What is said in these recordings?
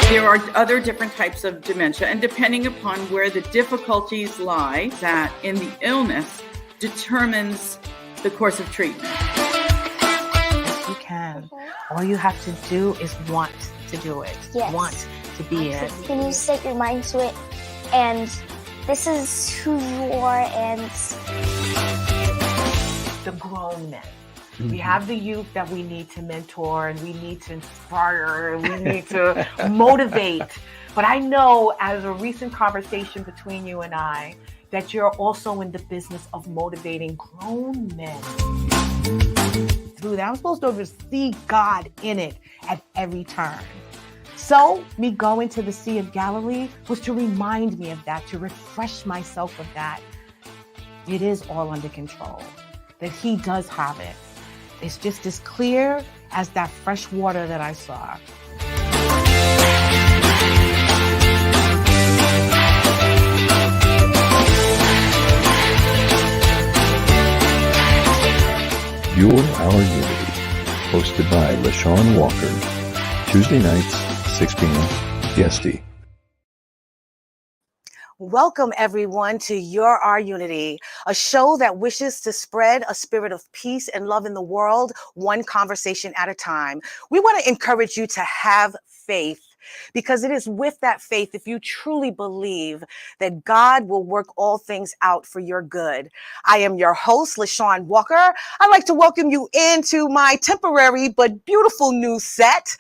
There are other different types of dementia, and depending upon where the difficulties lie, that in the illness determines the course of treatment. You can. All you have to do is want to do it. Yes. Want to be it. Can you set your mind to it? And this is who you are, and The grown men. We have the youth that we need to mentor, and we need to inspire, and we need to motivate. But I know, as a recent conversation between you and I, that you're also in the business of motivating grown men. Through that, I'm supposed to see God in it at every turn. So me going to the Sea of Galilee was to remind me of that, to refresh myself of that. It is all under control, that He does have it. It's just as clear as that fresh water that I saw. Fuel Our Unity, hosted by LeShawn Walker, Tuesday nights, 6 p.m. PST. Welcome, everyone, to You're Our Unity, a show that wishes to spread a spirit of peace and love in the world, one conversation at a time. We want to encourage you to have faith, because it is with that faith, if you truly believe, that God will work all things out for your good. I am your host, LeShawn Walker. I'd like to welcome you into my temporary but beautiful new set.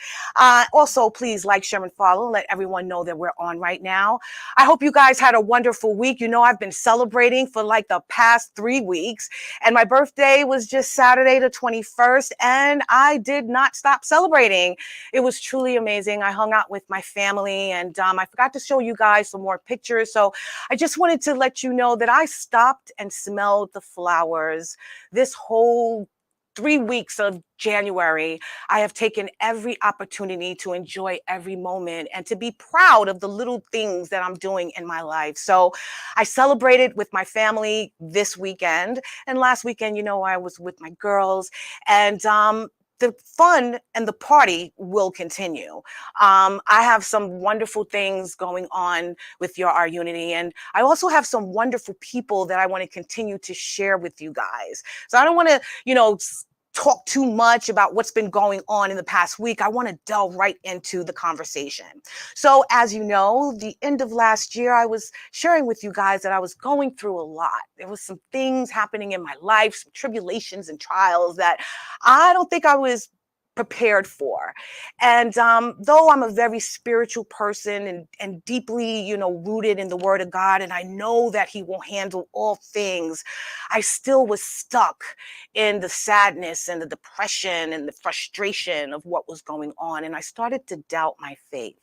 Also, please like, share, and follow. Let everyone know that we're on right now. I hope you guys had a wonderful week. You know, I've been celebrating for like the past 3 weeks, and my birthday was just Saturday the 21st, and I did not stop celebrating. It was truly amazing. I hung out with my family, and I forgot to show you guys some more pictures. So I just wanted to let you know that I stopped and smelled the flowers this whole 3 weeks of January. I have taken every opportunity to enjoy every moment and to be proud of the little things that I'm doing in my life. So I celebrated with my family this weekend, and last weekend, you know, I was with my girls, and the fun and the party will continue. I have some wonderful things going on with Your Our Unity, and I also have some wonderful people that I want to continue to share with you guys. So I don't want to, talk too much about what's been going on in the past week. I want to delve right into the conversation. So as you know, the end of last year, I was sharing with you guys that I was going through a lot. There was some things happening in my life, some tribulations and trials that I don't think I was prepared for. And though I'm a very spiritual person and deeply, rooted in the Word of God, and I know that He will handle all things, I still was stuck in the sadness and the depression and the frustration of what was going on. And I started to doubt my faith.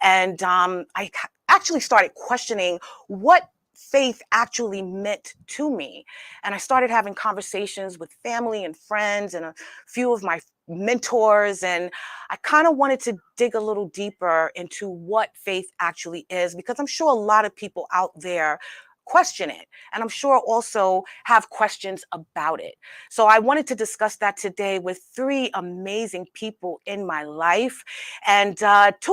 And I actually started questioning what faith actually meant to me. And I started having conversations with family and friends and a few of my mentors, and I kind of wanted to dig a little deeper into what faith actually is, because I'm sure a lot of people out there question it, and I'm sure also have questions about it. So I wanted to discuss that today with 3 amazing people in my life, and 2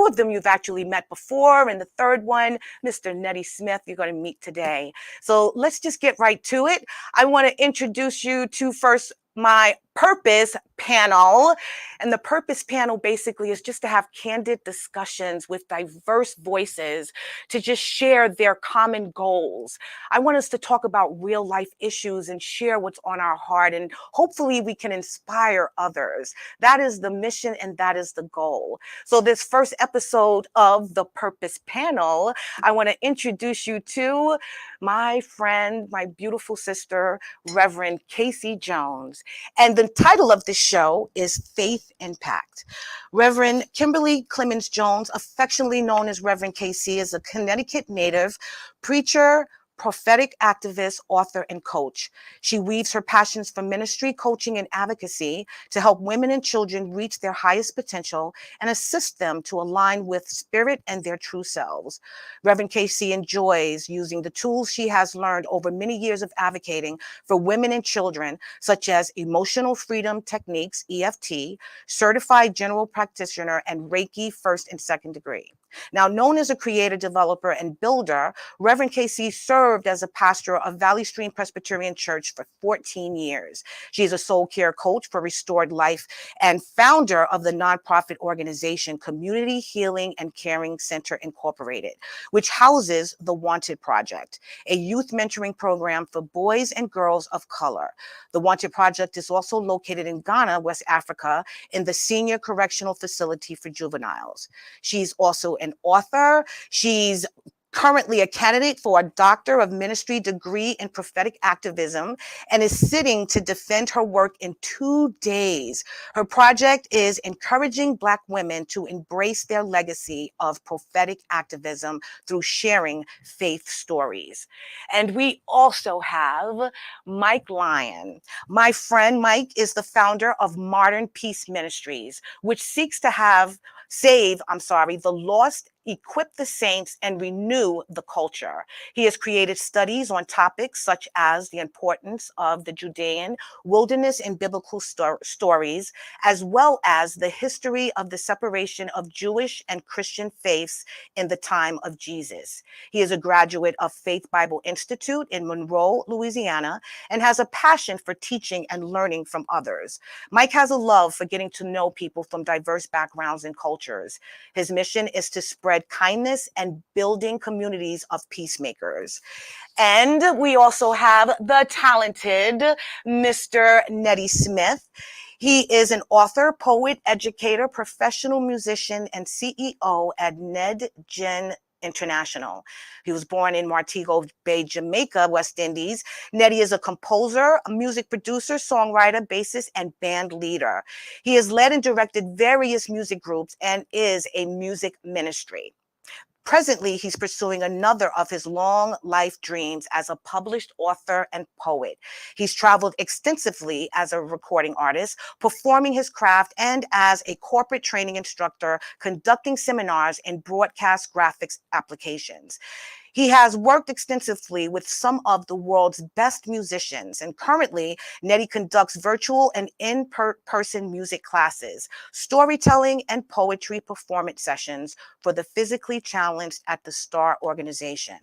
of them you've actually met before, and the third one, Mr. Neddy Smith, you're going to meet today. So let's just get right to it. I want to introduce you to first my purpose panel. And the purpose panel basically is just to have candid discussions with diverse voices to just share their common goals. I want us to talk about real life issues and share what's on our heart, and hopefully we can inspire others. That is the mission and that is the goal. So this first episode of the purpose panel, I want to introduce you to my friend, my beautiful sister, Reverend Casey Jones. And the title of this show is Faith Impact. Reverend Kimberly Clemens Jones, affectionately known as Reverend Casey, is a Connecticut native, preacher, prophetic activist, author, and coach. She weaves her passions for ministry, coaching, and advocacy to help women and children reach their highest potential and assist them to align with spirit and their true selves. Reverend Casey enjoys using the tools she has learned over many years of advocating for women and children, such as emotional freedom techniques, EFT, certified general practitioner, and Reiki first and second degree. Now, known as a creator, developer, and builder, Reverend Casey served as a pastor of Valley Stream Presbyterian Church for 14 years. She is a soul care coach for Restored Life and founder of the nonprofit organization Community Healing and Caring Center Incorporated, which houses the Wanted Project, a youth mentoring program for boys and girls of color. The Wanted Project is also located in Ghana, West Africa, in the Senior Correctional Facility for Juveniles. She's also an author. She's currently a candidate for a Doctor of Ministry degree in prophetic activism and is sitting to defend her work in 2 days. Her project is encouraging Black women to embrace their legacy of prophetic activism through sharing faith stories. And we also have Mike Lyon. My friend Mike is the founder of Modern Peace Ministries, which seeks to save the lost, equip the saints, and renew the culture. He has created studies on topics such as the importance of the Judean wilderness and biblical stories, as well as the history of the separation of Jewish and Christian faiths in the time of Jesus. He is a graduate of Faith Bible Institute in Monroe, Louisiana, and has a passion for teaching and learning from others. Mike has a love for getting to know people from diverse backgrounds and cultures. His mission is to spread kindness and building communities of peacemakers. And we also have the talented Mr. Neddy Smith. He is an author, poet, educator, professional musician, and CEO at Neddy International. He was born in Montego Bay, Jamaica, West Indies. Neddy is a composer, a music producer, songwriter, bassist, and band leader. He has led and directed various music groups and is a music ministry. Presently, he's pursuing another of his long life dreams as a published author and poet. He's traveled extensively as a recording artist, performing his craft, and as a corporate training instructor, conducting seminars in broadcast graphics applications. He has worked extensively with some of the world's best musicians, and currently, Neddy conducts virtual and in-person music classes, storytelling, and poetry performance sessions for the physically challenged at the STAR organization.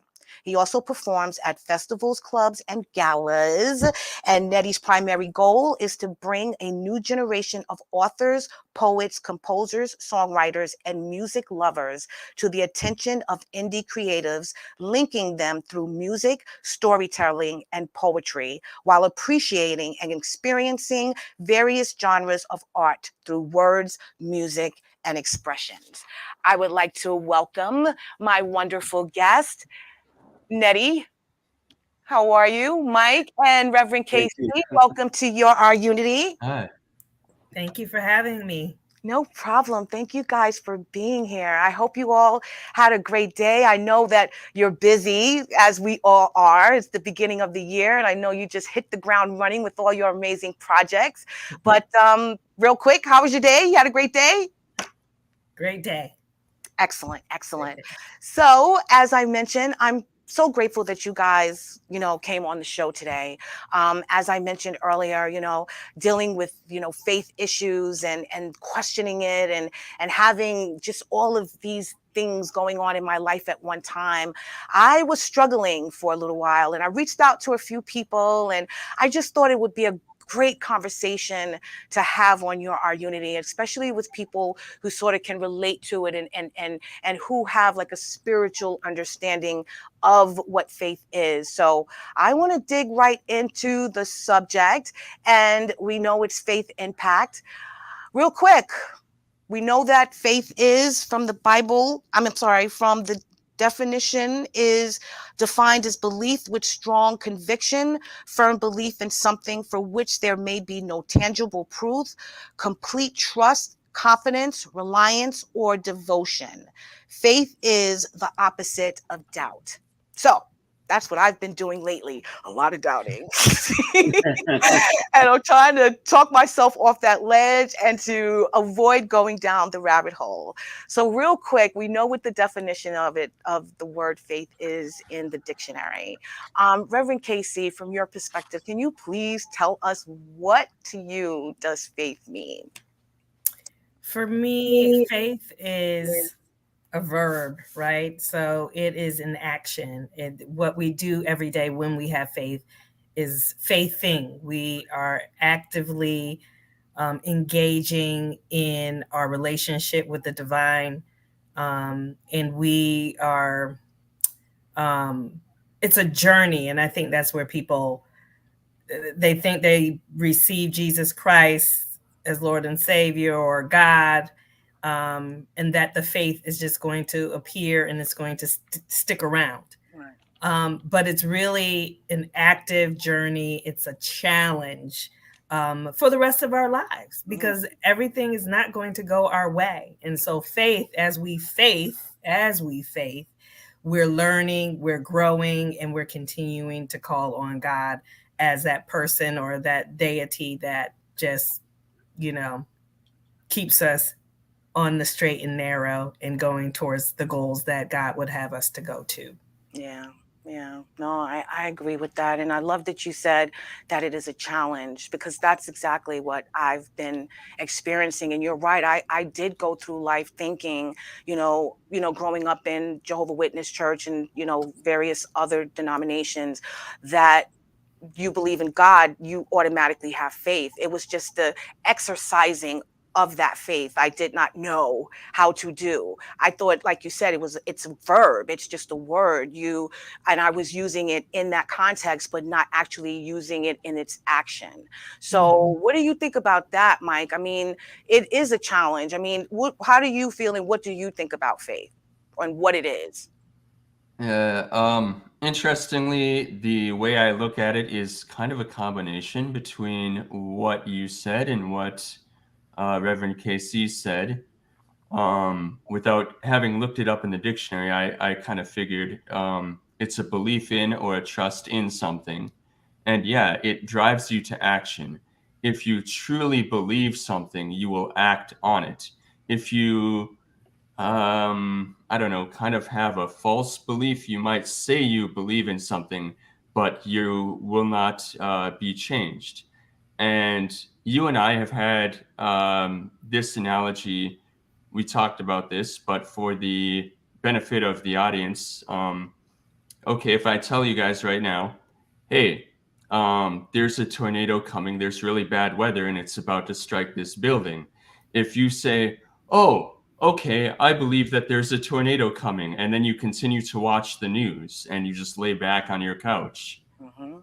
He also performs at festivals, clubs, and galas. And Neddy's primary goal is to bring a new generation of authors, poets, composers, songwriters, and music lovers to the attention of indie creatives, linking them through music, storytelling, and poetry, while appreciating and experiencing various genres of art through words, music, and expressions. I would like to welcome my wonderful guest, Neddy. How are you? Mike and Reverend Thank Casey, you. welcome to Our Unity. Hi. Thank you for having me. No problem. Thank you guys for being here. I hope you all had a great day. I know that you're busy, as we all are. It's the beginning of the year, and I know you just hit the ground running with all your amazing projects. But real quick, how was your day? You had a great day? Great day. Excellent, excellent. So, as I mentioned, I'm so grateful that you guys, came on the show today. As I mentioned earlier, dealing with, faith issues and questioning it and having just all of these things going on in my life at one time. I was struggling for a little while, and I reached out to a few people, and I just thought it would be a great conversation to have on Our Unity, especially with people who sort of can relate to it and who have like a spiritual understanding of what faith is. So I want to dig right into the subject, and we know it's faith impact. Real quick, we know that faith is from the Bible. From the definition is defined as belief with strong conviction, firm belief in something for which there may be no tangible proof, complete trust, confidence, reliance, or devotion. Faith is the opposite of doubt. So that's what I've been doing lately. A lot of doubting. And I'm trying to talk myself off that ledge and to avoid going down the rabbit hole. So real quick, we know what the definition of the word faith is in the dictionary. Reverend Casey, from your perspective, can you please tell us what to you does faith mean? For me, faith is a verb, right? So it is an action. What we do every day when we have faith is faithing. We are actively engaging in our relationship with the divine. And we are, it's a journey. And I think that's where people, they think they receive Jesus Christ as Lord and Savior or God, and that the faith is just going to appear and it's going to stick around. Right. But it's really an active journey. It's a challenge for the rest of our lives because everything is not going to go our way. And so as we faith, we're learning, we're growing, and we're continuing to call on God as that person or that deity that just, keeps us on the straight and narrow and going towards the goals that God would have us to go to. Yeah. Yeah, no, I agree with that. And I love that you said that it is a challenge because that's exactly what I've been experiencing. And you're right. I did go through life thinking, growing up in Jehovah Witness Church and, various other denominations that you believe in God, you automatically have faith. It was just the exercising of that faith I did not know how to do. I thought, like you said, it's a verb, it's just a word. And I was using it in that context, but not actually using it in its action. So what do you think about that, Mike? I mean, it is a challenge. I mean, how do you feel and what do you think about faith and what it is? Interestingly, the way I look at it is kind of a combination between what you said and what Reverend KC said. Without having looked it up in the dictionary, I kind of figured it's a belief in or a trust in something. And yeah, it drives you to action. If you truly believe something, you will act on it. If you I don't know, kind of have a false belief. You might say you believe in something, but you will not be changed. And you and I have had this analogy. We talked about this, but for the benefit of the audience, okay, if I tell you guys right now, hey, there's a tornado coming, there's really bad weather, and it's about to strike this building. If you say, oh, okay, I believe that there's a tornado coming, and then you continue to watch the news and you just lay back on your couch,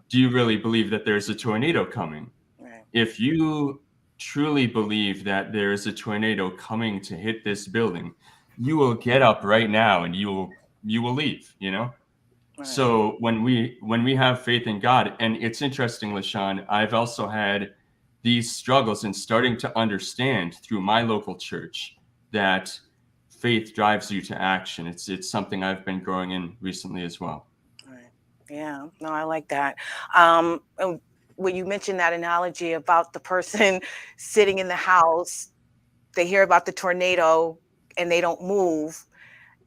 do you really believe that there's a tornado coming? Right. If you truly believe that there is a tornado coming to hit this building, you will get up right now and you will leave, Right. So when we have faith in God, and it's interesting, LeShawn, I've also had these struggles in starting to understand through my local church that faith drives you to action. It's something I've been growing in recently as well. Right. Yeah, no, I like that. And when you mentioned that analogy about the person sitting in the house, they hear about the tornado and they don't move.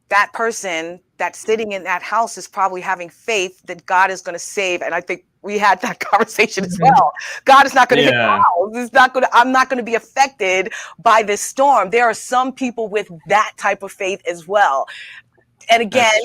That person that's sitting in that house is probably having faith that God is going to save. And I think we had that conversation as well. God is not going to hit the house. I'm not going to be affected by this storm. There are some people with that type of faith as well. And again,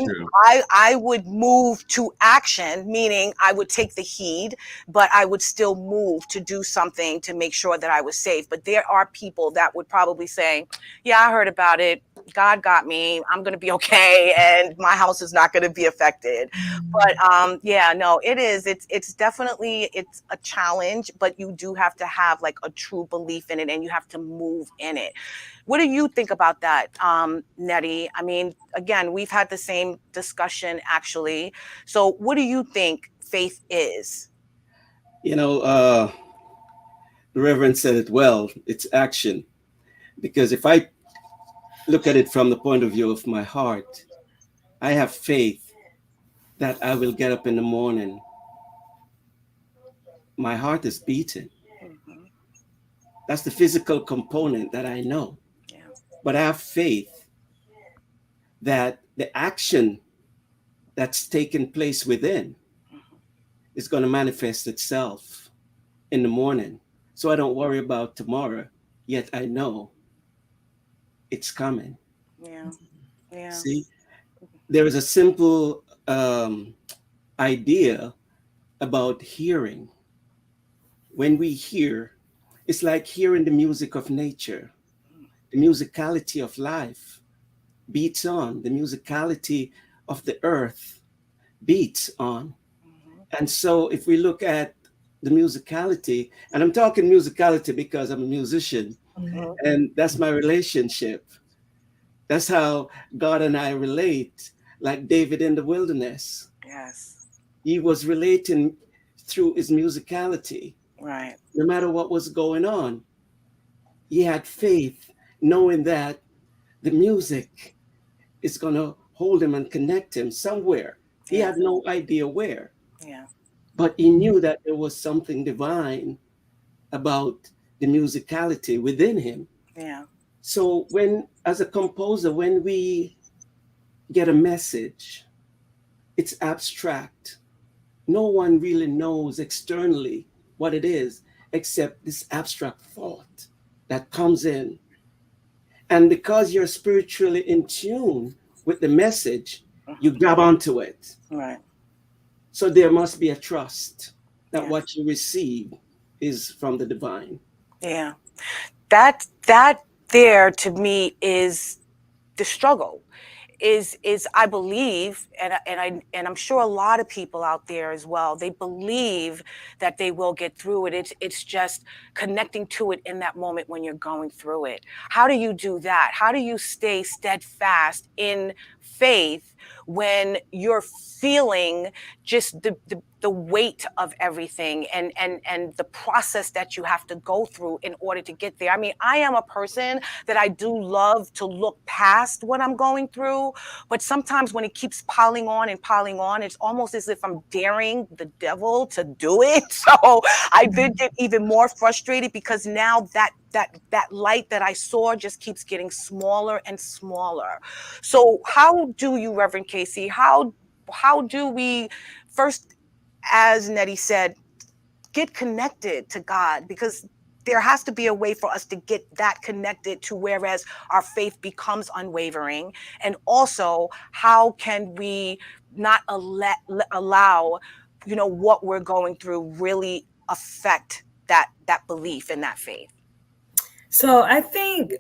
I would move to action, meaning I would take the heed, but I would still move to do something to make sure that I was safe. But there are people that would probably say, yeah, I heard about it. God got me. I'm going to be okay. And my house is not going to be affected. But yeah, no, it is. It's definitely, it's a challenge, but you do have to have like a true belief in it and you have to move in it. What do you think about that, Neddy? I mean, again, we've had the same discussion actually. So what do you think faith is? The Reverend said it well. It's action. Because if I look at it from the point of view of my heart, I have faith that I will get up in the morning. My heart is beating. That's the physical component that I know. Yeah. But I have faith that the action that's taking place within is going to manifest itself in the morning. So I don't worry about tomorrow, yet I know it's coming. Yeah. Yeah. See, there is a simple idea about hearing. When we hear, it's like hearing the music of nature, the musicality of life beats on, the musicality of the earth beats on. And so if we look at the musicality, and I'm talking musicality because I'm a musician, Mhm. and that's my relationship. That's how God and I relate, like David in the wilderness. Yes. He was relating through his musicality. Right. No matter what was going on, he had faith, knowing that the music is going to hold him and connect him somewhere. He Yeah. had no idea where, Yeah. but he knew that there was something divine about the musicality within him. Yeah. So when, as a composer, when we get a message, it's abstract. No one really knows externally what it is except this abstract thought that comes in. And because you're spiritually in tune with the message, you grab onto it. Right. So there must be a trust that Yeah. what you receive is from the divine. Yeah. That there to me is the struggle. Is I believe, and I'm sure a lot of people out there as well, they believe that they will get through it. It's just connecting to it in that moment when you're going through it. How do you do that? How do you stay steadfast in faith when you're feeling just the weight of everything and the process that you have to go through in order to get there? I mean, I am a person that I do love to look past what I'm going through, but sometimes when it keeps piling on and piling on, it's almost as if I'm daring the devil to do it. So I did get even more frustrated because now that light that I saw just keeps getting smaller and smaller. So how do you, Reverend Casey, how do we first, as Nettie said, get connected to God? Because there has to be a way for us to get that connected to whereas our faith becomes unwavering. And also, how can we not allow, what we're going through really affect that belief and that faith? So I think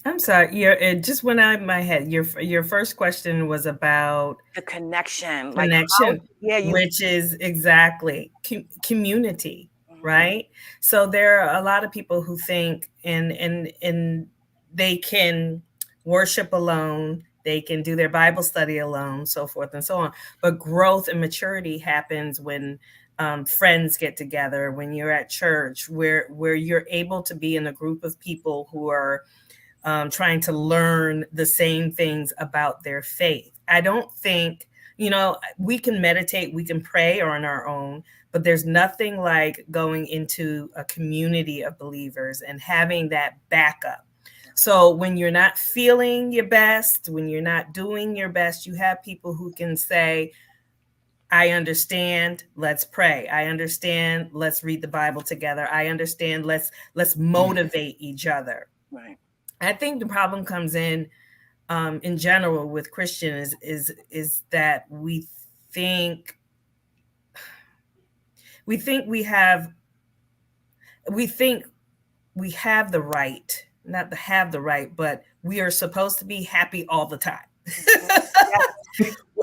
I'm sorry. It just went out of my head. Your first question was about The connection, like how, connection, yeah, you. which is exactly community, Mhm. right? So there are a lot of people who think and they can worship alone, they can do their Bible study alone, so forth and so on. But growth and maturity happens when friends get together, when you're at church, where you're able to be in a group of people who are trying to learn the same things about their faith. I don't think, we can meditate, we can pray on our own, but there's nothing like going into a community of believers and having that backup. So when you're not feeling your best, when you're not doing your best, you have people who can say, I understand, let's pray. I understand, let's read the Bible together. I understand, let's motivate each other. Right. I think the problem comes in general with Christians is that we think we have the right, not to have the right, but we are supposed to be happy all the time.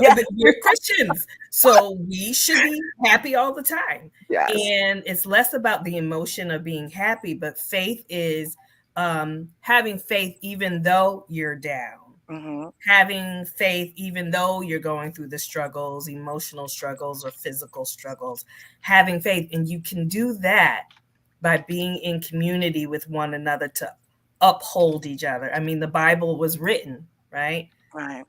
Yeah. We're Christians, so we should be happy all the time. Yes. And it's less about the emotion of being happy, but faith is having faith even though you're down. Mm-hmm. Having faith even though you're going through the struggles, emotional struggles or physical struggles. Having faith, and you can do that by being in community with one another to uphold each other. I mean, the Bible was written, right? Right.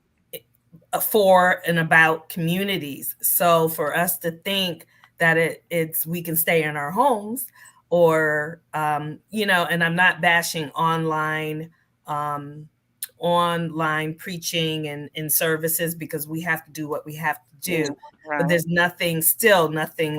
For and about communities. So for us to think that it's we can stay in our homes or and I'm not bashing online preaching and services, because we have to do what we have to do. Right. But there's nothing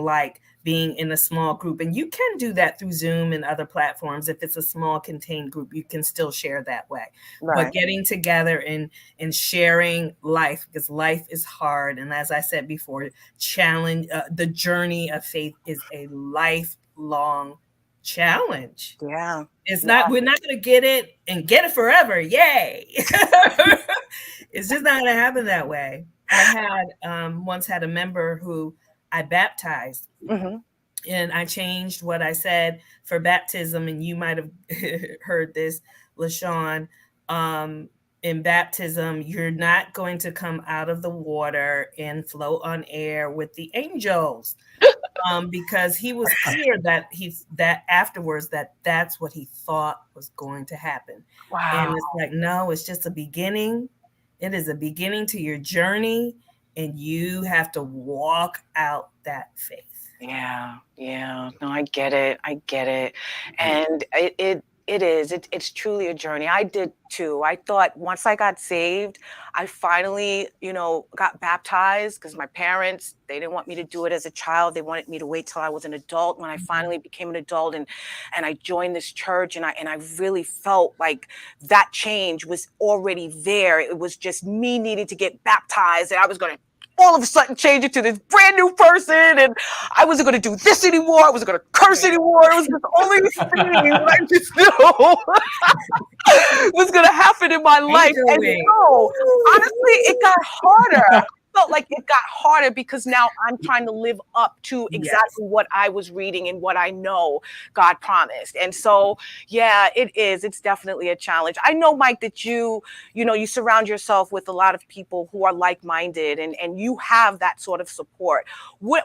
like being in a small group. And you can do that through Zoom and other platforms. If it's a small contained group, you can still share that way. Right. But getting together and sharing life, because life is hard. And as I said before, the journey of faith is a lifelong challenge. Yeah. It's not, we're not going to get it forever. Yay. It's just not going to happen that way. I had once had a member who I baptized, and I changed what I said for baptism. And you might have heard this, LeShawn. In baptism, you're not going to come out of the water and float on air with the angels. Because he was clear that afterwards that's what he thought was going to happen. Wow. And it's like, no, it's just a beginning. It is a beginning to your journey, and you have to walk out that faith. Yeah. No, I get it. And it's truly a journey. I did too. I thought once I got saved, I finally, got baptized, because my parents, they didn't want me to do it as a child. They wanted me to wait till I was an adult. When I finally became an adult and I joined this church, and I really felt like that change was already there. It was just me needing to get baptized, and I was going to all of a sudden change into this brand new person, and I wasn't going to do this anymore. I wasn't going to curse anymore. It was just only thing that I just knew was going to happen in my life. And no, honestly, it got harder. I felt like it got harder because now I'm trying to live up to exactly what I was reading and what I know God promised. And so, yeah, it is. It's definitely a challenge. I know, Mike, that you surround yourself with a lot of people who are like-minded, and you have that sort of support.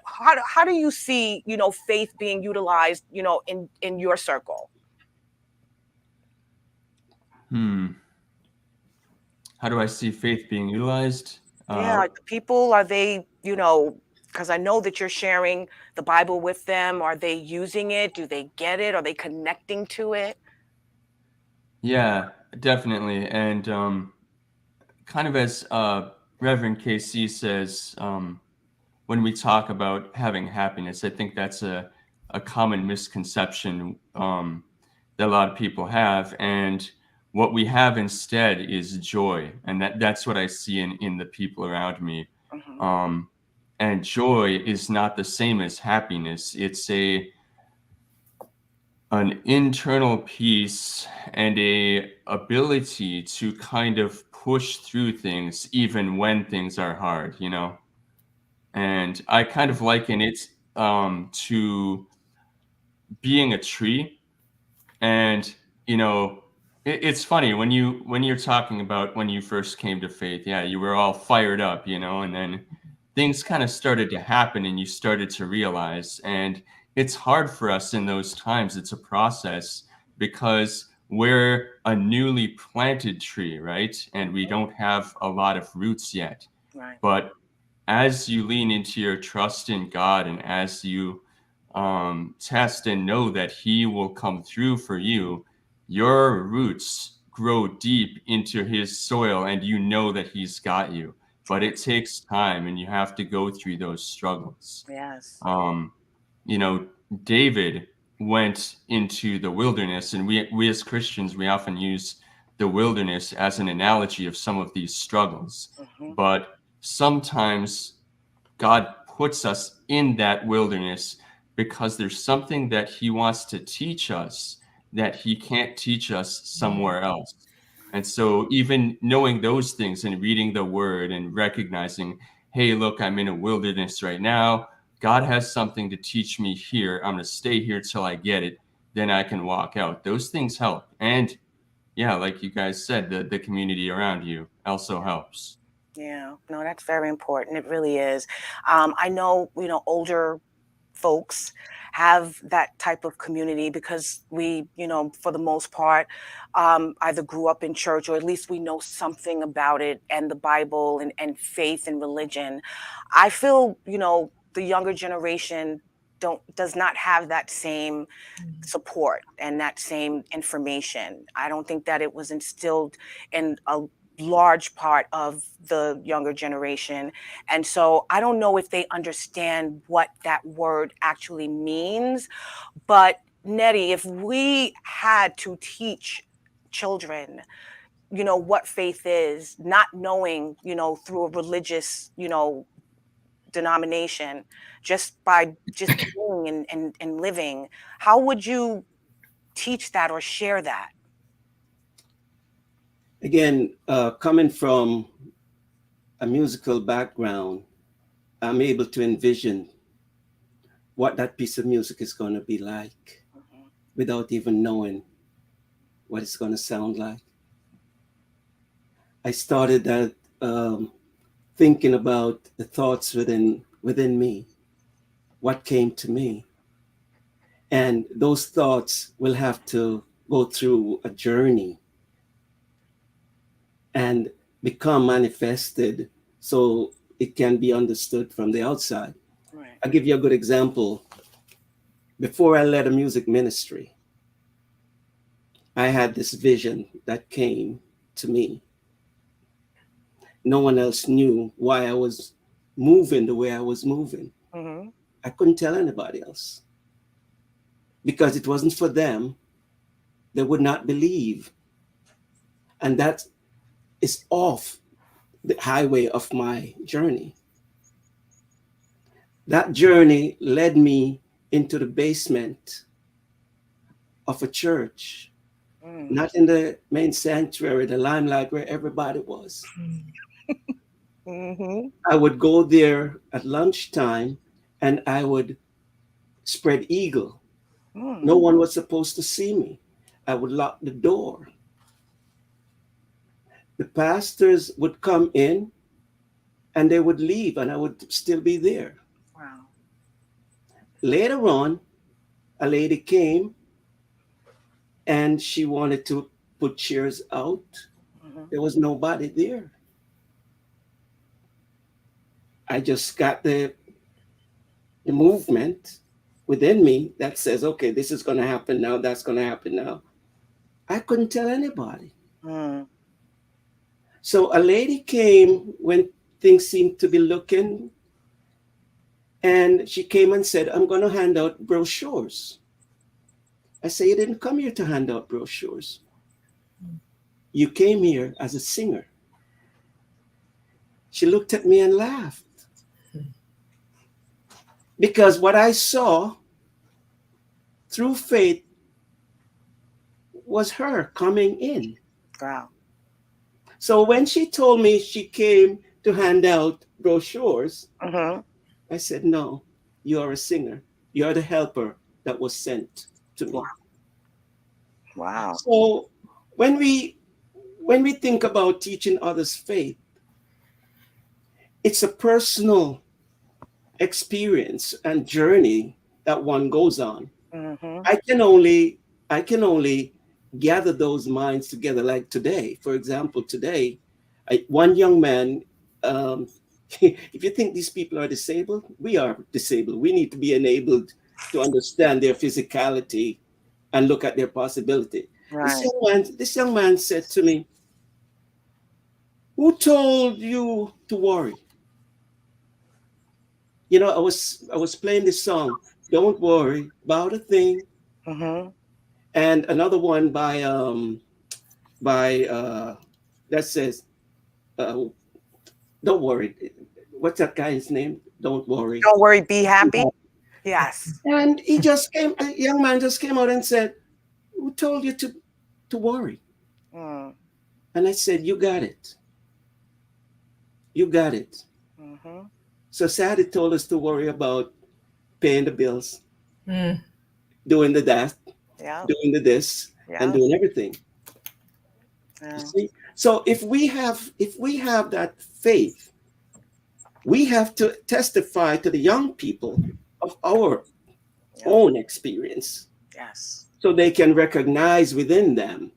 How do you see, faith being utilized, in your circle? How do I see faith being utilized? Yeah, people, are they, because I know that you're sharing the Bible with them. Are they using it? Do they get it? Are they connecting to it? Yeah, definitely. And kind of as Reverend KC says, when we talk about having happiness, I think that's a common misconception that a lot of people have. And what we have instead is joy. And that's what I see in the people around me. And joy is not the same as happiness. It's an internal peace and a ability to kind of push through things even when things are hard, And I kind of liken it to being a tree. And it's funny when you're talking about when you first came to faith. Yeah, you were all fired up, and then things kind of started to happen, and you started to realize. And it's hard for us in those times. It's a process because we're a newly planted tree, right? And we don't have a lot of roots yet. Right. But as you lean into your trust in God, and as you test and know that He will come through for you, your roots grow deep into His soil, and you know that He's got you. But it takes time, and you have to go through those struggles. Yes. David went into the wilderness, and we as Christians, we often use the wilderness as an analogy of some of these struggles. But sometimes God puts us in that wilderness because there's something that He wants to teach us that He can't teach us somewhere else. And so even knowing those things and reading the Word and recognizing, hey, look, I'm in a wilderness right now. God has something to teach me here. I'm going to stay here till I get it. Then I can walk out. Those things help. And yeah, like you guys said, the community around you also helps. Yeah, no, that's very important. It really is. I know, older folks have that type of community because we, for the most part, either grew up in church, or at least we know something about it and the Bible and faith and religion. I feel, the younger generation does not have that same support and that same information. I don't think that it was instilled in large part of the younger generation. And so I don't know if they understand what that word actually means. But Neddy, if we had to teach children, what faith is, not knowing, through a religious, denomination, just by just being and living, how would you teach that or share that? Again, coming from a musical background, I'm able to envision what that piece of music is going to be like without even knowing what it's going to sound like. I started that thinking about the thoughts within me, what came to me. And those thoughts will have to go through a journey and become manifested so it can be understood from the outside. Right. I'll give you a good example. Before I led a music ministry, I had this vision that came to me. No one else knew why I was moving the way I was moving. Mm-hmm. I couldn't tell anybody else because it wasn't for them. They would not believe. And that is off the highway of my journey. That journey led me into the basement of a church, not in the main sanctuary, the limelight where everybody was. Mm-hmm. I would go there at lunchtime and I would spread eagle. No one was supposed to see me. I would lock the door. The pastors would come in and they would leave and I would still be there. Wow. Later on, a lady came and she wanted to put chairs out. There was nobody there. I just got the movement within me that says, okay, this is going to happen now, that's going to happen now. I couldn't tell anybody. So a lady came when things seemed to be looking, and she came and said, I'm going to hand out brochures. I said, you didn't come here to hand out brochures. You came here as a singer. She looked at me and laughed. Because what I saw through faith was her coming in. Wow. So when she told me she came to hand out brochures, I said, no, you are a singer. You are the helper that was sent to me. Wow. So when we think about teaching others faith, it's a personal experience and journey that one goes on. I can only gather those minds together. Like today, for example, one young man, if you think these people are disabled, we are disabled. We need to be enabled to understand their physicality and look at their possibility. Right. This young man said to me, who told you to worry? You know, I was playing this song, Don't Worry About a Thing. And another one by that says, Don't Worry. What's that guy's name? Don't worry. Don't worry, be happy. Yes. And a young man just came out and said, who told you to worry? And I said, you got it. You got it. Society told us to worry about paying the bills, doing the that, doing the this, and doing everything. You see? So if we have that faith, we have to testify to the young people of our own experience. Yes. So they can recognize within them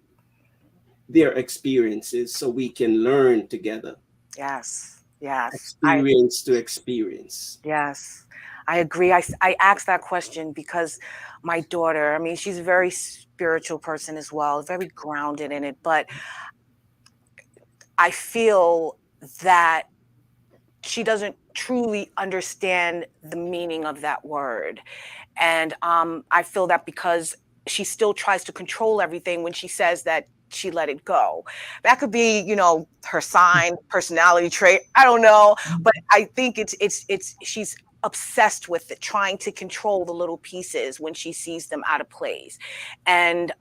their experiences so we can learn together. Yes. Yes. Experience to experience. Yes. I agree. I asked that question because my daughter, I mean, she's a very spiritual person as well, very grounded in it. But I feel that she doesn't truly understand the meaning of that word. And I feel that because she still tries to control everything when she says that she let it go. That could be, her sign, personality trait. I don't know, but I think it's she's obsessed with it, trying to control the little pieces when she sees them out of place. And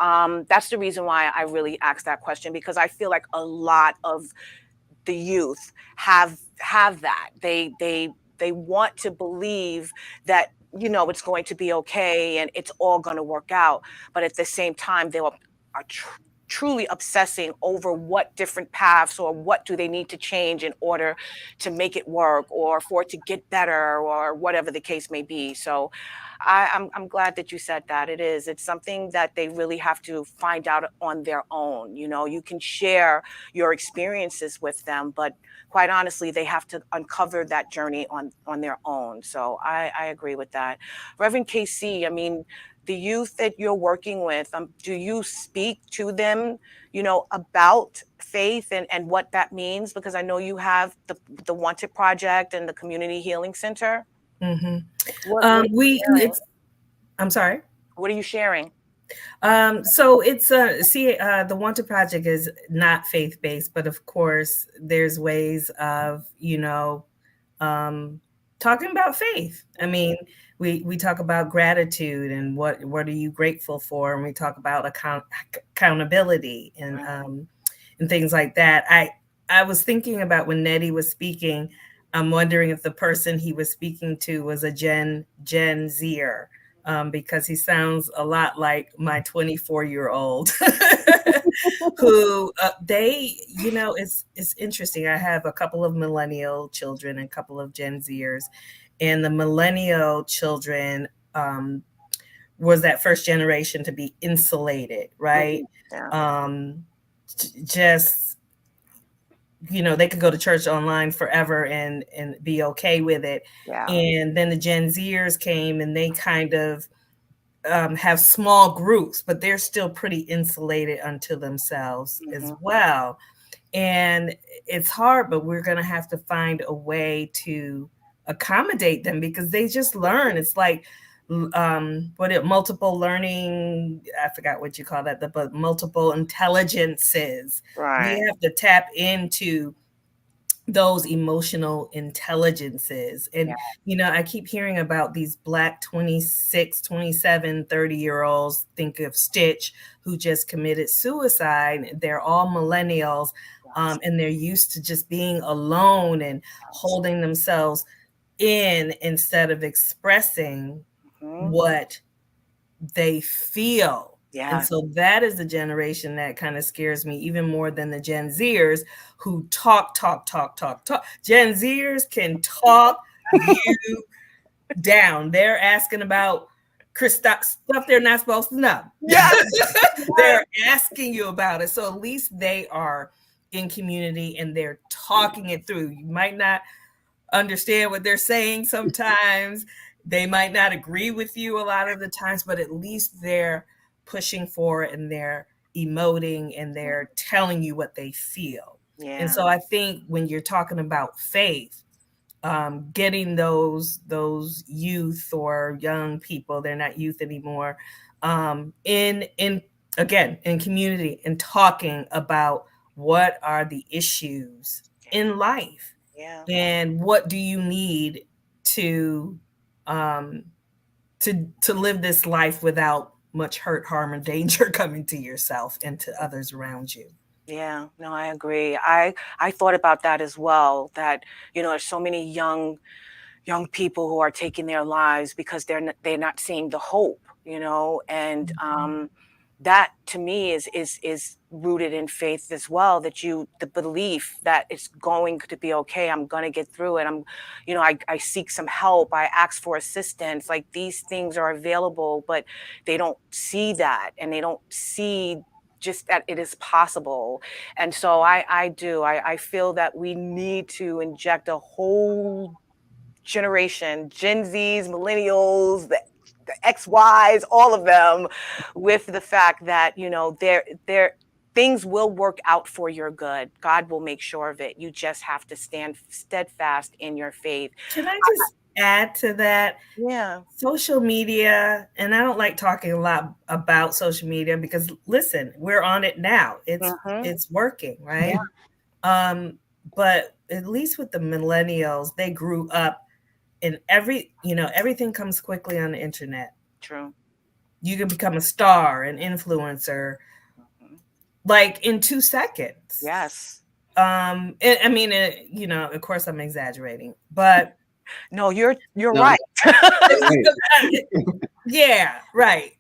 that's the reason why I really asked that question, because I feel like a lot of the youth have that. They want to believe that it's going to be okay and it's all going to work out, but at the same time are truly obsessing over what different paths or what do they need to change in order to make it work or for it to get better or whatever the case may be. So I'm glad that you said that. It's something that they really have to find out on their own. You can share your experiences with them, but quite honestly, they have to uncover that journey on their own. So I agree with that. Reverend KC, I mean, the youth that you're working with, do you speak to them, about faith and what that means? Because I know you have the Wanted Project and the Community Healing Center. Mm-hmm. What are you sharing? I'm sorry. What are you sharing? So it's the Wanted Project is not faith-based, but of course there's ways of, talking about faith. I mean, we talk about gratitude and what are you grateful for, and we talk about accountability and things like that. I was thinking about when Neddy was speaking, I'm wondering if the person he was speaking to was a Gen Zer. Because he sounds a lot like my 24-year-old who it's interesting. I have a couple of millennial children and a couple of Gen Zers, and the millennial children was that first generation to be insulated, right? Yeah. Just they could go to church online forever and be okay with it. Yeah. And then the Gen Zers came and they kind of have small groups, but they're still pretty insulated unto themselves as well. And it's hard, but we're going to have to find a way to accommodate them because they just learn. It's like multiple learning, I forgot what you call that, but multiple intelligences. Right. We have to tap into those emotional intelligences. And I keep hearing about these Black 26, 27, 30-year-olds. Think of Stitch, who just committed suicide. They're all millennials, and they're used to just being alone and holding themselves in instead of expressing what they feel. Yeah. And so that is the generation that kind of scares me even more than the Gen Zers who talk. Gen Zers can talk you down. They're asking about stuff they're not supposed to know. Yeah. They're asking you about it. So at least they are in community and they're talking it through. You might not understand what they're saying sometimes. They might not agree with you a lot of the times, but at least they're pushing for it and they're emoting and they're telling you what they feel. Yeah. And so I think when you're talking about faith, getting those youth or young people, they're not youth anymore, in community and talking about what are the issues in life. Yeah. And what do you need to live this life without much hurt, harm, and danger coming to yourself and to others around you. Yeah, no, I agree. I thought about that as well, that, there's so many young people who are taking their lives because they're not seeing the hope, and that to me is rooted in faith as well, that the belief that it's going to be okay. I'm going to get through it. I seek some help. I ask for assistance. Like, these things are available, but they don't see that, and they don't see just that it is possible. And so I feel that we need to inject a whole generation, Gen Zs, millennials, the XYs, all of them, with the fact that, things will work out for your good. God will make sure of it. You just have to stand steadfast in your faith. Can I just add to that? Yeah. Social media, and I don't like talking a lot about social media because listen, we're on it now. It's working, right? But at least with the millennials, they grew up in everything comes quickly on the internet. True. You can become a star, an influencer, like in 2 seconds. Yes. I mean, of course I'm exaggerating, but no, you're No. right. Yeah, right.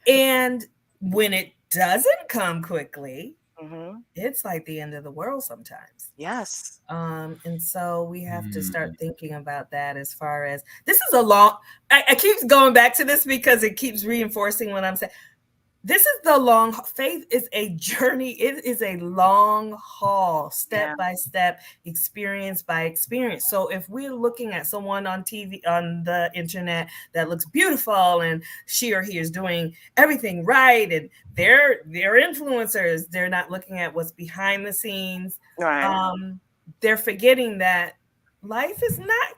And when it doesn't come quickly, it's like the end of the world sometimes. Yes. And so we have to start thinking about that as far as this is I keep going back to this because it keeps reinforcing what I'm saying. This is faith is a journey. It is a long haul, step by step, experience by experience. So if we're looking at someone on TV, on the internet that looks beautiful and she or he is doing everything right and they're influencers, they're not looking at what's behind the scenes. Right. They're forgetting that life is not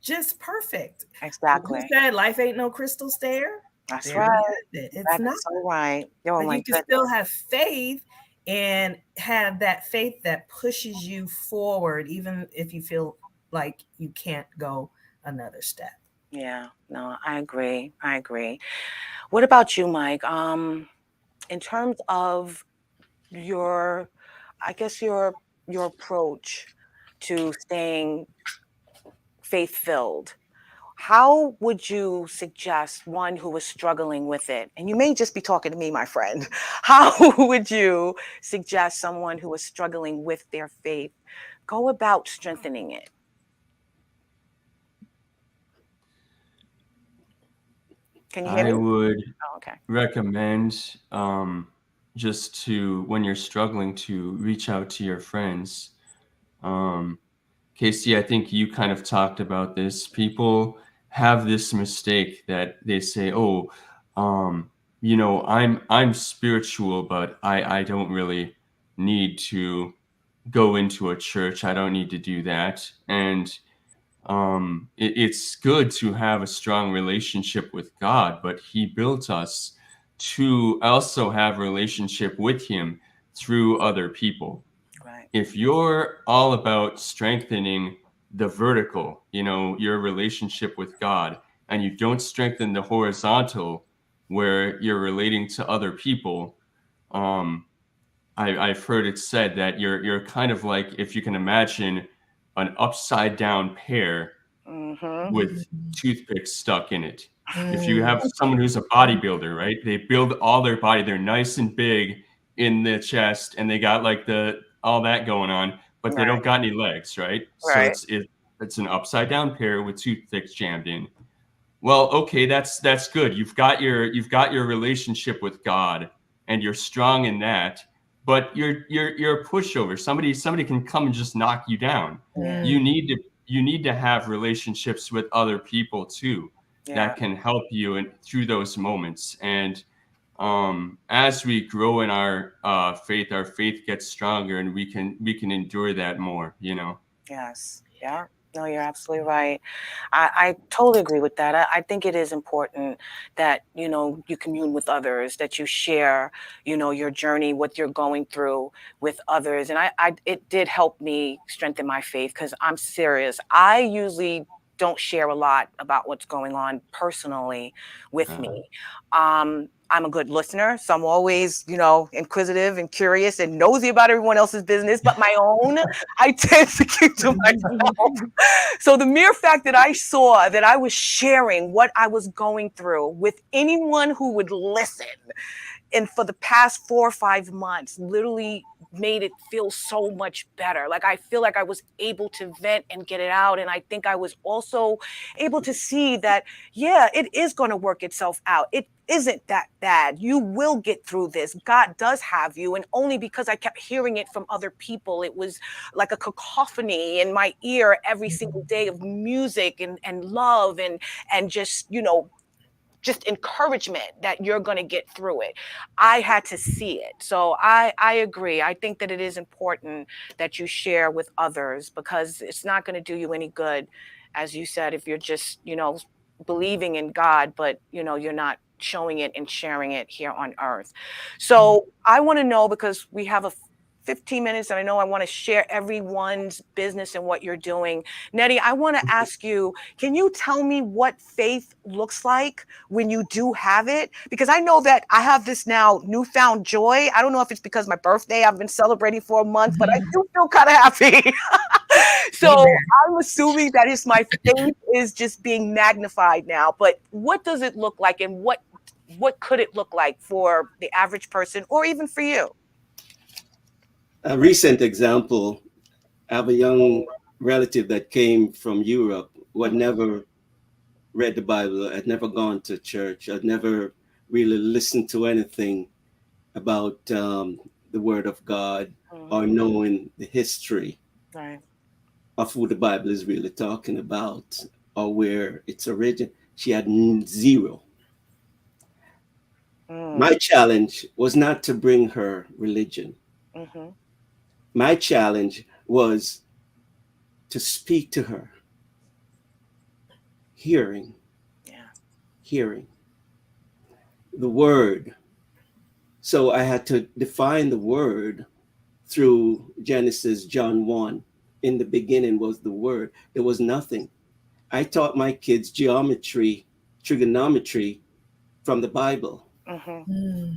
just perfect. Exactly. You said life ain't no crystal stair. That's there right. It's not. So right. Oh, but my you can still have faith and have that faith that pushes you forward, even if you feel like you can't go another step. Yeah, no, I agree. What about you, Mike? In terms of your approach to staying faith-filled, how would you suggest one who is struggling with it? And you may just be talking to me, my friend. How would you suggest someone who is struggling with their faith go about strengthening it? Can you hear me? I would okay. recommend just to, when you're struggling, to reach out to your friends. Casey, I think you kind of talked about this. People have this mistake that they say, "Oh, I'm spiritual, but I don't really need to go into a church. I don't need to do that." And it's good to have a strong relationship with God, but He built us to also have a relationship with Him through other people. Right. If you're all about strengthening the vertical, your relationship with God, and you don't strengthen the horizontal where you're relating to other people, I've heard it said that you're kind of like, if you can imagine an upside down pear with toothpicks stuck in it. If you have someone who's a bodybuilder, right? They build all their body, they're nice and big in the chest, and they got like all that going on, but they don't got any legs, right? So it's an upside down pear with toothpicks jammed in. Well, okay, that's good. You've got your relationship with God, and you're strong in that. But you're a pushover. Somebody can come and just knock you down. You need to have relationships with other people too that can help you through those moments. And as we grow in our faith gets stronger, and we can endure that more. Yes. Yeah. No, you're absolutely right. I totally agree with that. I think it is important that, you commune with others, that you share, your journey, what you're going through with others. And it did help me strengthen my faith, because I'm serious. I usually don't share a lot about what's going on personally with me. I'm a good listener, so I'm always, inquisitive and curious and nosy about everyone else's business, but my own, I tend to keep to myself. So the mere fact that I saw that I was sharing what I was going through with anyone who would listen, and for the past 4 or 5 months, literally made it feel so much better. Like, I feel like I was able to vent and get it out. And I think I was also able to see that, it is going to work itself out. It isn't that bad. You will get through this. God does have you. And only because I kept hearing it from other people, it was like a cacophony in my ear every single day of music and love and just, just encouragement that you're going to get through it. I had to see it. So I agree. I think that it is important that you share with others, because it's not going to do you any good, as you said, if you're just, believing in God, but, you're not showing it and sharing it here on earth. So I want to know, because we have 15 minutes, and I know I want to share everyone's business and what you're doing. Neddy, I want to ask you, can you tell me what faith looks like when you do have it? Because I know that I have this now newfound joy. I don't know if it's because my birthday, I've been celebrating for a month, but I do feel kind of happy. So Amen. I'm assuming that it's my faith is just being magnified now. But what does it look like, and what could it look like for the average person, or even for you? A recent example, I have a young relative that came from Europe who had never read the Bible, had never gone to church, had never really listened to anything about the Word of God or knowing the history Right. of who the Bible is really talking about or where its origin. She had zero. My challenge was not to bring her religion. Mm-hmm. My challenge was to speak to her, hearing the word. So I had to define the word through Genesis, John 1. In the beginning was the word. There was nothing. I taught my kids geometry, trigonometry from the Bible. Mm-hmm.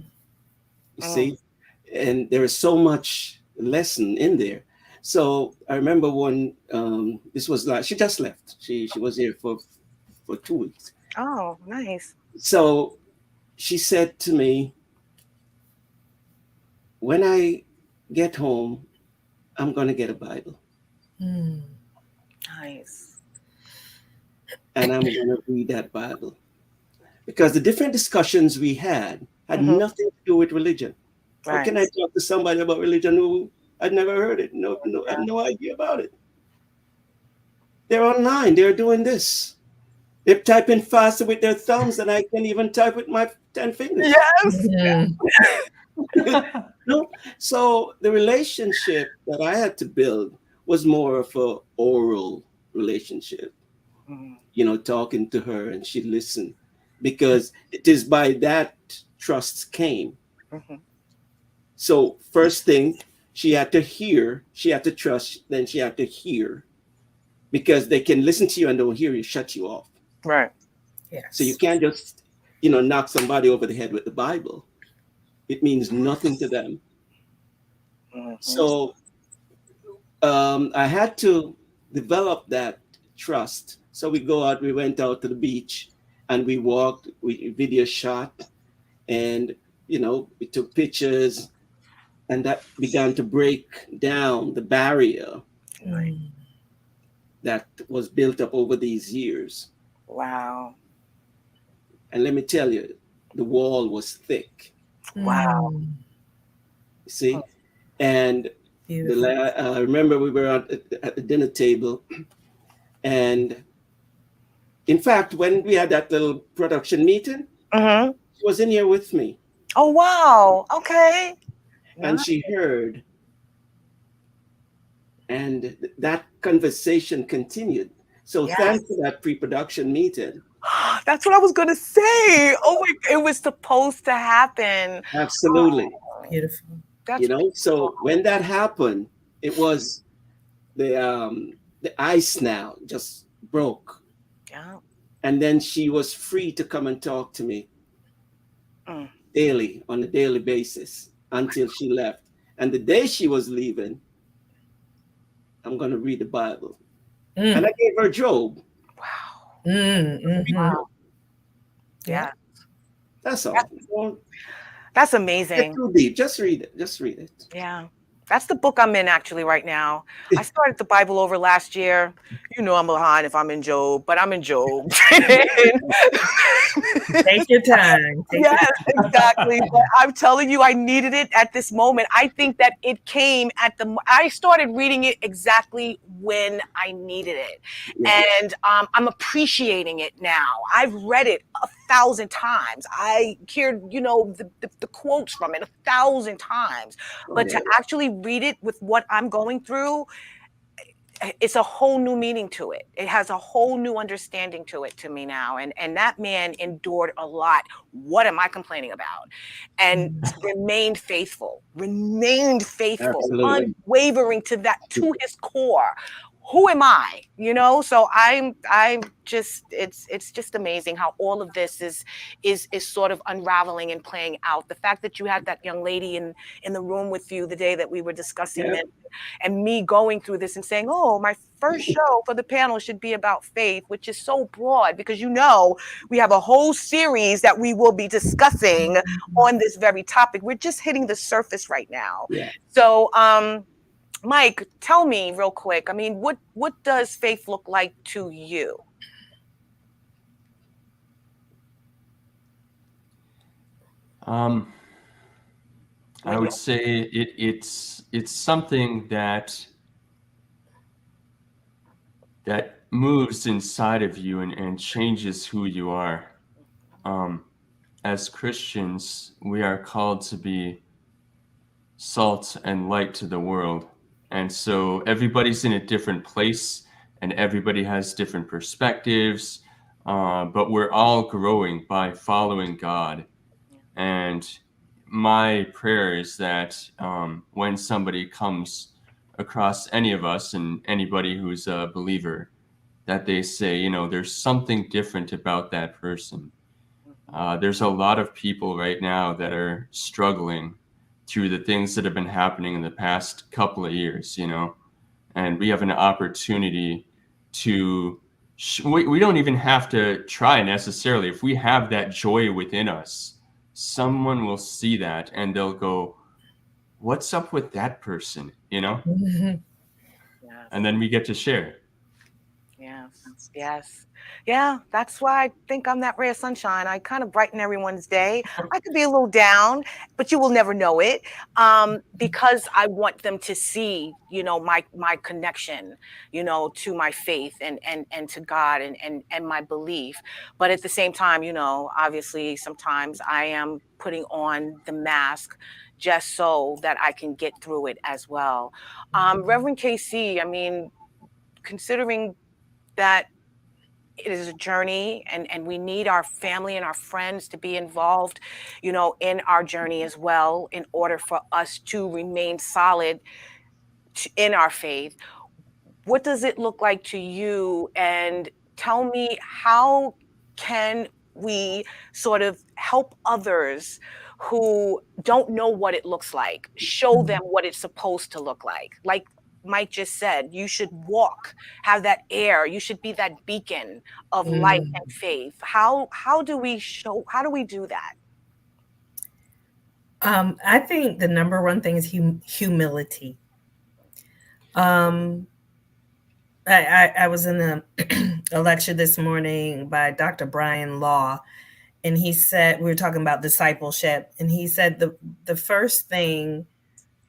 You see? And there is so much lesson in there. So I remember when this was like, she just left. She was here for 2 weeks. Oh, nice. So she said to me, when I get home, I'm going to get a Bible. Nice. And I'm going to read that Bible. Because the different discussions we had nothing to do with religion. Right. How can I talk to somebody about religion who I'd never heard it? No, I have no idea about it. They're online. They're doing this. They're typing faster with their thumbs than I can even type with my 10 fingers. Yes. No. So the relationship that I had to build was more of an oral relationship, talking to her and she listened, because it is by that trust came. So first thing, she had to hear, she had to trust, then she had to hear, because they can listen to you and don't hear you, shut you off. Right. Yes. So you can't just, knock somebody over the head with the Bible. It means nothing to them. So I had to develop that trust. So we went out to the beach and we walked, we video shot, and, we took pictures, and that began to break down the barrier that was built up over these years. Wow. And let me tell you, the wall was thick. Wow. You see? And I remember we were at the dinner table. And in fact, when we had that little production meeting, she was in here with me. Oh, wow. Okay. And she heard. And that conversation continued. So thanks to that pre-production meeting. That's what I was going to say. Oh, it was supposed to happen. Absolutely. Oh, beautiful. So when that happened, it was the ice now just broke. Yeah. And then she was free to come and talk to me daily, on a daily basis, until she left. And the day she was leaving, I'm going to read the Bible. And I gave her Job. Wow. Wow. Yeah. That's all. That's amazing. Get too deep. Just read it. Yeah. That's the book I'm in actually right now. I started the Bible over last year. You know I'm behind if I'm in Job, but I'm in Job. Take your time. Yes, exactly. But I'm telling you, I needed it at this moment. I think that it came I started reading it exactly when I needed it. Yeah. And I'm appreciating it now. I've read it 1,000 times. I hear, the quotes from it 1,000 times. Oh, But yeah. to actually read it with what I'm going through, it's a whole new meaning to it. It has a whole new understanding to it to me now. And that man endured a lot. What am I complaining about? And remained faithful, Absolutely. unwavering to his core. Who am I? So I'm just, it's just amazing how all of this is sort of unraveling and playing out. The fact that you had that young lady in the room with you the day that we were discussing Yeah. this, and me going through this and saying, oh, my first show for the panel should be about faith, which is so broad because we have a whole series that we will be discussing on this very topic. We're just hitting the surface right now. Yeah. So Mike, tell me real quick, I mean, what does faith look like to you? I would say it's something that moves inside of you and changes who you are. As Christians, we are called to be salt and light to the world. And so everybody's in a different place and everybody has different perspectives, but we're all growing by following God. And my prayer is that when somebody comes across any of us and anybody who's a believer, that they say, there's something different about that person. There's a lot of people right now that are struggling through the things that have been happening in the past couple of years, and we have an opportunity to, we don't even have to try necessarily. If we have that joy within us, someone will see that and they'll go, what's up with that person, Yes. And then we get to share. Yes. Yeah, that's why I think I'm that ray of sunshine. I kind of brighten everyone's day. I could be a little down, but you will never know it, because I want them to see, my connection, to my faith and to God and my belief. But at the same time, obviously sometimes I am putting on the mask just so that I can get through it as well. Reverend KC, I mean, considering that it is a journey and we need our family and our friends to be involved, in our journey as well, in order for us to remain solid in our faith. What does it look like to you? And tell me, how can we sort of help others who don't know what it looks like, show them what it's supposed to look like Mike just said, you should have that air. You should be that beacon of light and faith. How do we do that? I think the number one thing is humility. I was in a lecture this morning by Dr. Brian Law, and he said, we were talking about discipleship, and he said the first thing,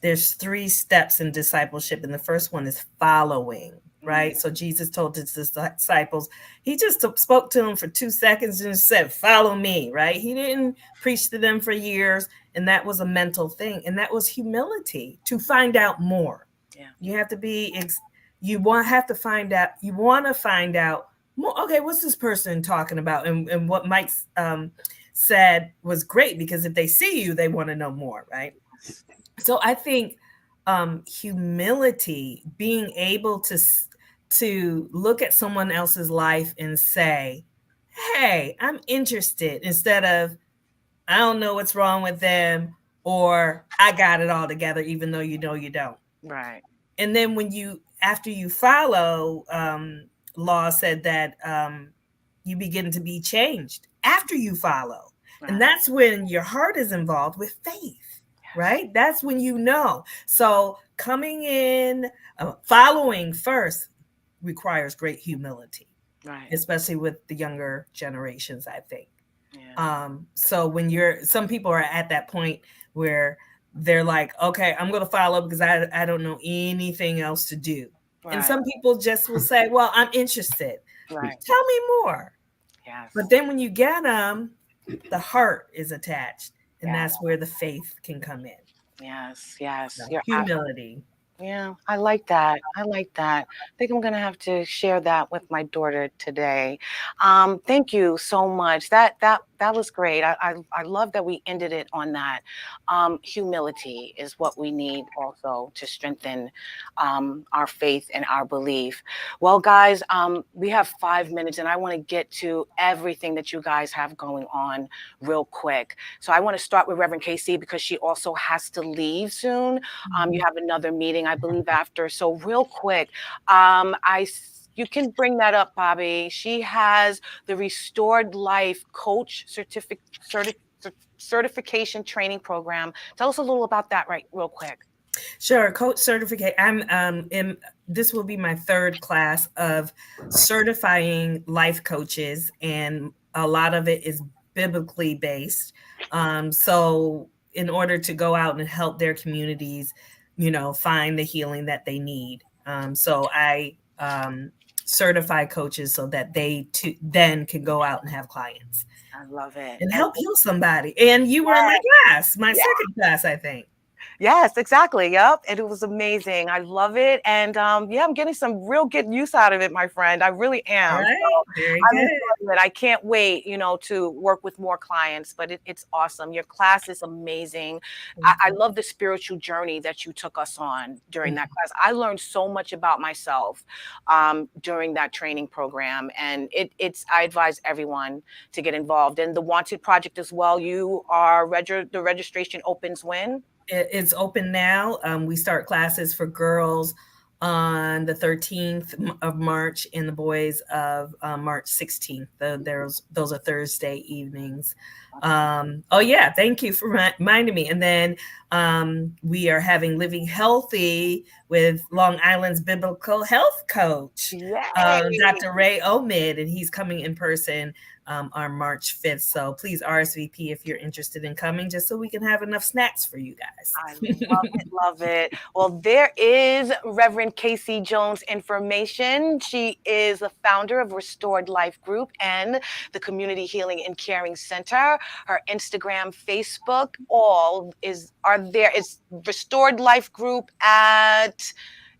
there's 3 steps in discipleship, and the first one is following, right? So Jesus told his disciples, he just spoke to them for 2 seconds and said, follow me, right? He didn't preach to them for years, and that was a mental thing, and that was humility to find out more. Yeah. You have to be, you want to find out more. Okay, what's this person talking about? And what Mike said was great, because if they see you, they want to know more, right? So I think humility, being able to look at someone else's life and say, hey, I'm interested, instead of, I don't know what's wrong with them, or I got it all together, even though you don't. Right. And then after you follow, Law said that you begin to be changed after you follow. Right. And that's when your heart is involved with faith. right? That's when you know. So coming in, following first requires great humility, Right. especially with the younger generations, I think. Yeah. So when some people are at that point where they're like, okay, I'm going to follow because I don't know anything else to do. And Right. some people just will say, well, I'm interested. Right. Tell me more. Yes. But then when you get them, the heart is attached. And Yeah. that's where the faith can come in. Yes. Yes. So You're humility. Yeah, I like that. I like that. I think I'm gonna have to share that with my daughter today. Thank you so much. That was great. I love that we ended it on that. Humility is what we need also to strengthen our faith and our belief. Well, guys, we have 5 minutes, and I want to get to everything that you guys have going on real quick. So I want to start with Reverend Casey because she also has to leave soon. You have another meeting, I believe, after. So real quick, you can bring that up, Bobby. She has the Restored Life Coach Certification Training Program. Tell us a little about that, right, real quick. Sure, coach certificate. This will be my third class of certifying life coaches, and a lot of it is biblically based. So in order to go out and help their communities, find the healing that they need. So I certify coaches so that they then can go out and have clients. I love it. And help heal somebody. And you were in my class, my second class, I think. Yes, exactly. Yep. And it was amazing. I love it. And yeah, I'm getting some real good use out of it, my friend. I really am. All right. So Very I'm good. enjoying it. I can't wait, to work with more clients, but it's awesome. Your class is amazing. I love the spiritual journey that you took us on during that class. I learned so much about myself during that training program. And I advise everyone to get involved. And the Wanted Project as well, you are the registration opens when? It's open now. We start classes for girls on the 13th of March and the boys of March 16th. Those are Thursday evenings. Oh yeah, thank you for reminding me. And then we are having Living Healthy with Long Island's biblical health coach, Dr. Ray Omid, and he's coming in person on March 5th. So please RSVP if you're interested in coming, just so we can have enough snacks for you guys. I love it, love it. Well, there is Reverend Casey Jones information. She is the founder of Restored Life Group and the Community Healing and Caring Center. Her Instagram, Facebook, are there. It's Restored Life Group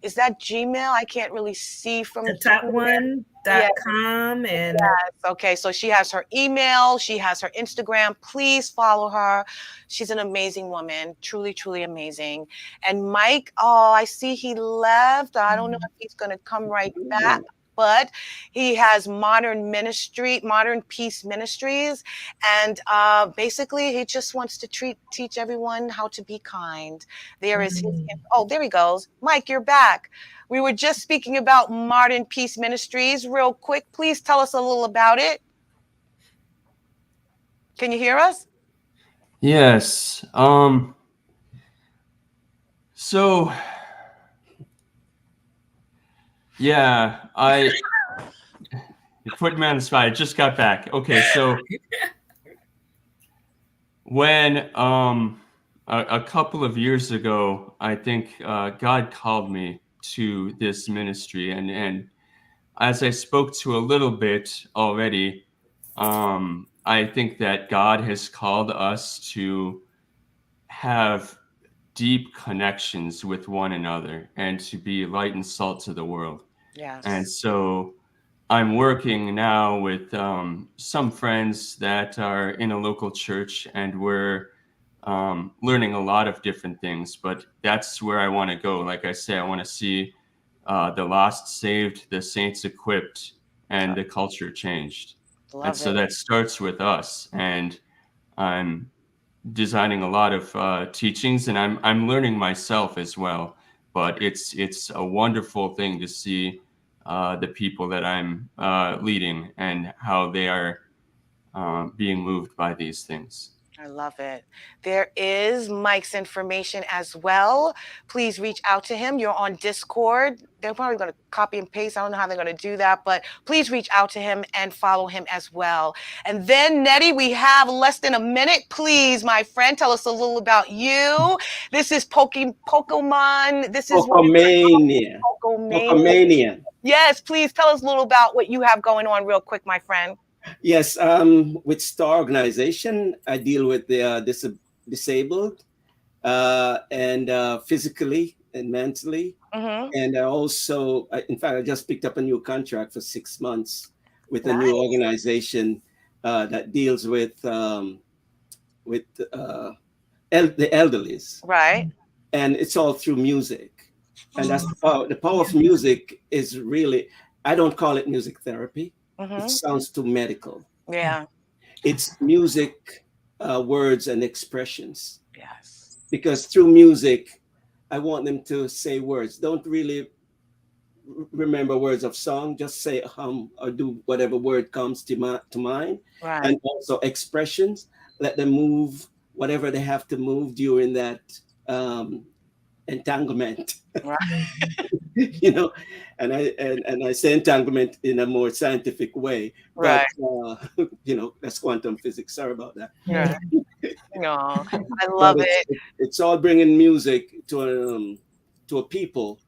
is that Gmail? I can't really see from the top one.com. And yes, okay, so she has her email, she has her Instagram. Please follow her. She's an amazing woman, truly, truly amazing. And Mike, I see he left. I don't know if he's going to come right back, but he has Modern Peace Ministries, and basically he just wants to teach everyone how to be kind. There is there he goes. Mike, you're back. We were just speaking about Modern Peace Ministries. Real quick, please tell us a little about it. Can you hear us? Yes. So yeah, you put me on the spot. I just got back. Okay, so when a couple of years ago, I think God called me to this ministry, and as I spoke to a little bit already, I think that God has called us to have deep connections with one another and to be light and salt to the world. Yes. And so I'm working now with some friends that are in a local church, and we're learning a lot of different things, but that's where I want to go. Like I say, I want to see the lost saved, the saints equipped, and the culture changed. And so that starts with us. And I'm designing a lot of teachings, and I'm learning myself as well. But it's a wonderful thing to see the people that I'm leading and how they are being moved by these things. I love it. There is Mike's information as well. Please reach out to him. You're on Discord. They're probably going to copy and paste. I don't know how they're going to do that, but please reach out to him and follow him as well. And then, Neddy, we have less than a minute. Please, my friend, tell us a little about you. This is Pokemon. This is Pokemania. Pokemania. Yes, please tell us a little about what you have going on real quick, my friend. Yes, with Star Organization, I deal with the disabled and physically and mentally. Mm-hmm. And I also, in fact, I just picked up a new contract for 6 months with a new organization that deals with the elderlies. Right. And it's all through music. And that's the power of music is really, I don't call it music therapy. Mm-hmm. It sounds too medical. Yeah. It's music, words and expressions. Yes. Because through music, I want them to say words. Don't really remember words of song. Just say hum or do whatever word comes to mind. Right. And also expressions. Let them move whatever they have to move during that entanglement. Right. You know, and I say entanglement in a more scientific way, but you know, that's quantum physics. Sorry about that. Yeah. No, I love it. It's all bringing music to a people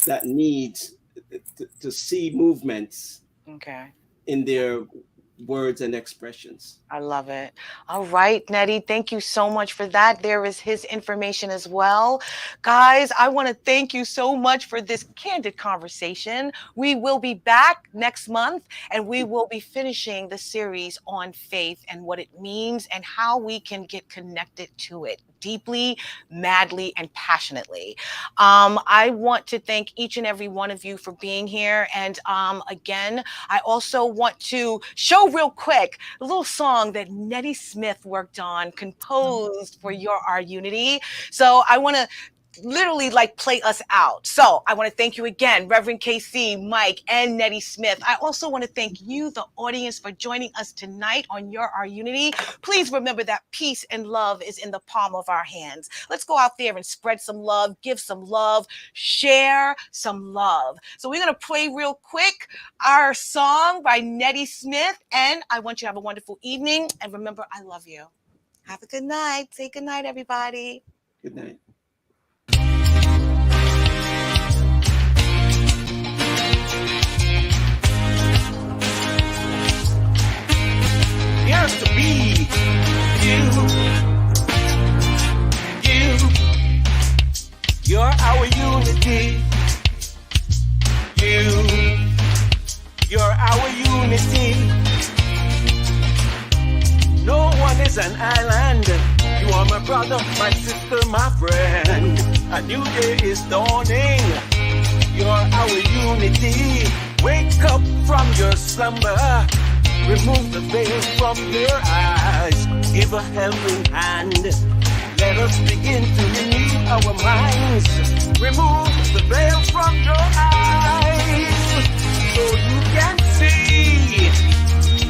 that needs to see movements in their words and expressions. I love it. All right, Neddy, thank you so much for that. There is his information as well. Guys, I want to thank you so much for this candid conversation. We will be back next month, and we will be finishing the series on faith and what it means and how we can get connected to it deeply, madly, and passionately. I want to thank each and every one of you for being here. And again, I also want to show real quick a little song that Neddy Smith worked on, composed for Your Our Unity. So I want to literally play us out. So I want to thank you again, Reverend KC, Mike, and Neddy Smith. I also want to thank you, the audience, for joining us tonight on Your Our Unity. Please remember that peace and love is in the palm of our hands. Let's go out there and spread some love, give some love, share some love. So we're going to play real quick our song by Neddy Smith, and I want you to have a wonderful evening. And remember, I love you. Have a good night. Say good night, everybody. Good night. Here's to be you're our unity. You're our unity. No one is an island. You are my brother, my sister, my friend. A new day is dawning. You're our unity. Wake up from your slumber. Remove the veil from your eyes. Give a helping hand. Let us begin to renew our minds. Remove the veil from your eyes so you can see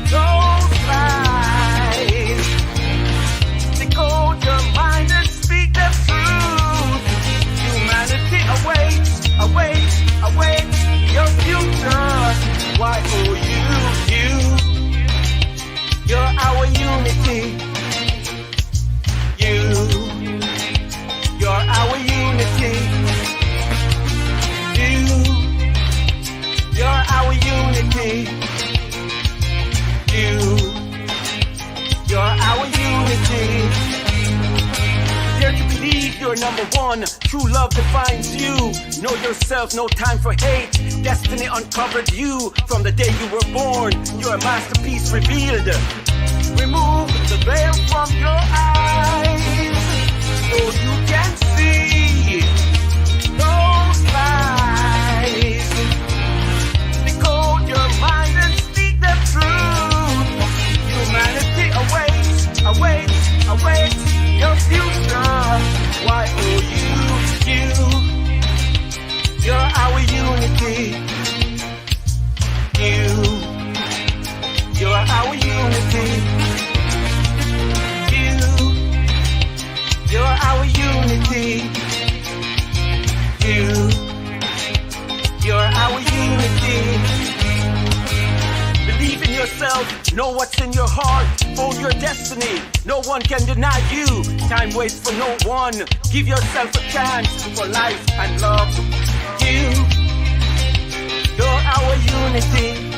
those lies. Decode your mind and speak the truth. Humanity awaits your future. Why you're our unity. You're our unity. You're our unity. You're our unity. Dare to believe you're number one. True love defines you. Know yourself, no time for hate. Destiny uncovered you from the day you were born. You're a masterpiece revealed. Remove the veil from your eyes so you can see those lies. Decode your mind and speak the truth. Humanity awaits your future. Why you're our unity. You're our unity. yourself, know what's in your heart, own your destiny. No one can deny you. Time waits for no one. Give yourself a chance for life and love. You, you're our unity.